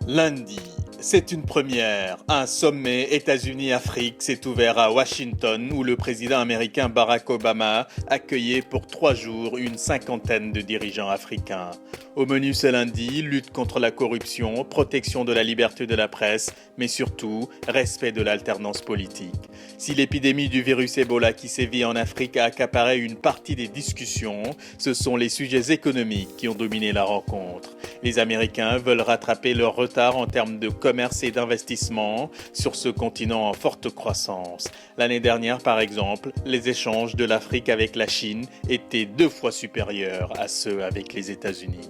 Lundi, c'est une première. Un sommet États-Unis-Afrique s'est ouvert à Washington où le président américain Barack Obama accueillait pour 3 jours une cinquantaine de dirigeants africains. Au menu ce lundi, lutte contre la corruption, protection de la liberté de la presse, mais surtout respect de l'alternance politique. Si l'épidémie du virus Ebola qui sévit en Afrique a accaparé une partie des discussions, ce sont les sujets économiques qui ont dominé la rencontre. Les Américains veulent rattraper leur retard en termes de commerce et d'investissement sur ce continent en forte croissance. L'année dernière, par exemple, les échanges de l'Afrique avec la Chine étaient 2 fois supérieurs à ceux avec les États-Unis.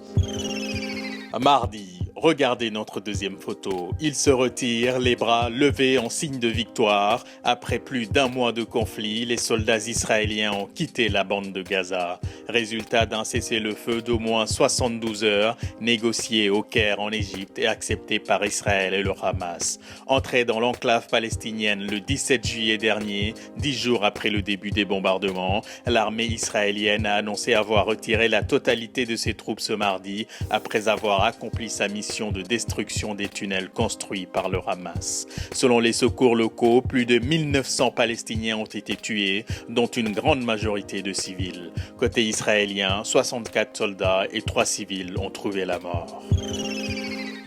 Mardi, regardez notre deuxième photo. Il se retire, les bras levés en signe de victoire. Après plus d'1 mois de conflit, les soldats israéliens ont quitté la bande de Gaza. Résultat d'un cessez-le-feu d'au moins 72 heures, négocié au Caire en Égypte et accepté par Israël et le Hamas. Entré dans l'enclave palestinienne le 17 juillet dernier, 10 jours après le début des bombardements, l'armée israélienne a annoncé avoir retiré la totalité de ses troupes ce mardi après avoir accompli sa mission de destruction des tunnels construits par le Hamas. Selon les secours locaux, plus de 1900 Palestiniens ont été tués, dont une grande majorité de civils. Côté israélien, 64 soldats et 3 civils ont trouvé la mort.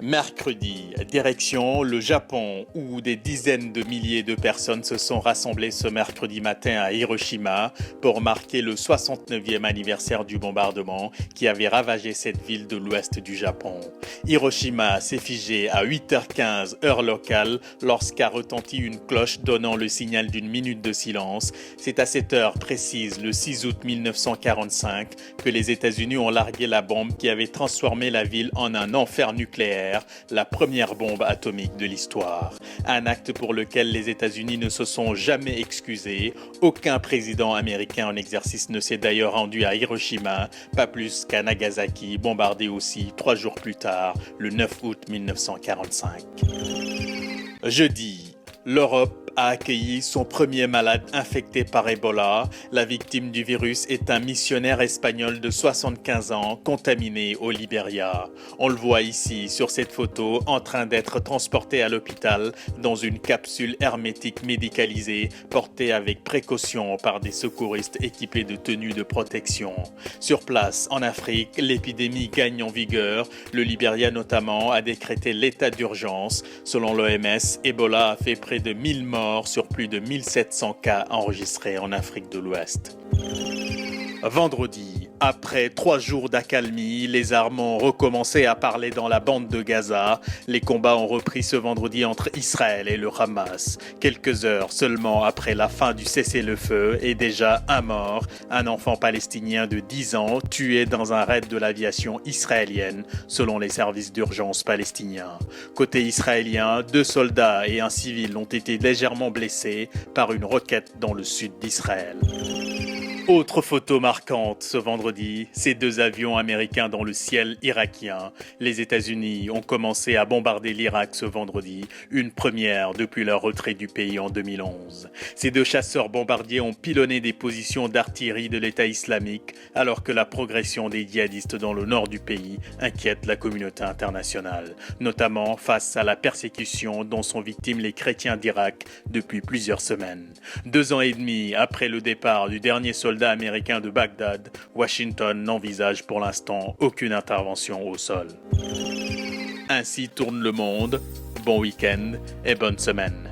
Mercredi, direction le Japon, où des dizaines de milliers de personnes se sont rassemblées ce mercredi matin à Hiroshima pour marquer le 69e anniversaire du bombardement qui avait ravagé cette ville de l'ouest du Japon. Hiroshima s'est figé à 8h15 heure locale lorsqu'a retenti une cloche donnant le signal d'une minute de silence. C'est à cette heure précise, le 6 août 1945, que les États-Unis ont largué la bombe qui avait transformé la ville en un enfer nucléaire, la première bombe atomique de l'histoire. Un acte pour lequel les États-Unis ne se sont jamais excusés. Aucun président américain en exercice ne s'est d'ailleurs rendu à Hiroshima, pas plus qu'à Nagasaki, bombardé aussi 3 jours plus tard, le 9 août 1945. Jeudi, l'Europe a accueilli son premier malade infecté par Ebola. La victime du virus est un missionnaire espagnol de 75 ans contaminé au Libéria. On le voit ici sur cette photo en train d'être transporté à l'hôpital dans une capsule hermétique médicalisée portée avec précaution par des secouristes équipés de tenues de protection. Sur place, en Afrique, l'épidémie gagne en vigueur. Le Libéria notamment a décrété l'état d'urgence. Selon l'OMS, Ebola a fait près de 1000 morts sur plus de 1700 cas enregistrés en Afrique de l'Ouest. Vendredi, après 3 jours d'accalmie, les armes ont recommencé à parler dans la bande de Gaza. Les combats ont repris ce vendredi entre Israël et le Hamas. Quelques heures seulement après la fin du cessez-le-feu et déjà un mort, un enfant palestinien de 10 ans tué dans un raid de l'aviation israélienne, selon les services d'urgence palestiniens. Côté israélien, 2 soldats et un civil ont été légèrement blessés par une roquette dans le sud d'Israël. Autre photo marquante ce vendredi, ces 2 avions américains dans le ciel irakien. Les États-Unis ont commencé à bombarder l'Irak ce vendredi, une première depuis leur retrait du pays en 2011. Ces 2 chasseurs bombardiers ont pilonné des positions d'artillerie de l'État islamique alors que la progression des djihadistes dans le nord du pays inquiète la communauté internationale, notamment face à la persécution dont sont victimes les chrétiens d'Irak depuis plusieurs semaines. 2 ans et demi après le départ du dernier soldat américain de Bagdad, Washington n'envisage pour l'instant aucune intervention au sol. Ainsi tourne le monde. Bon week-end et bonne semaine.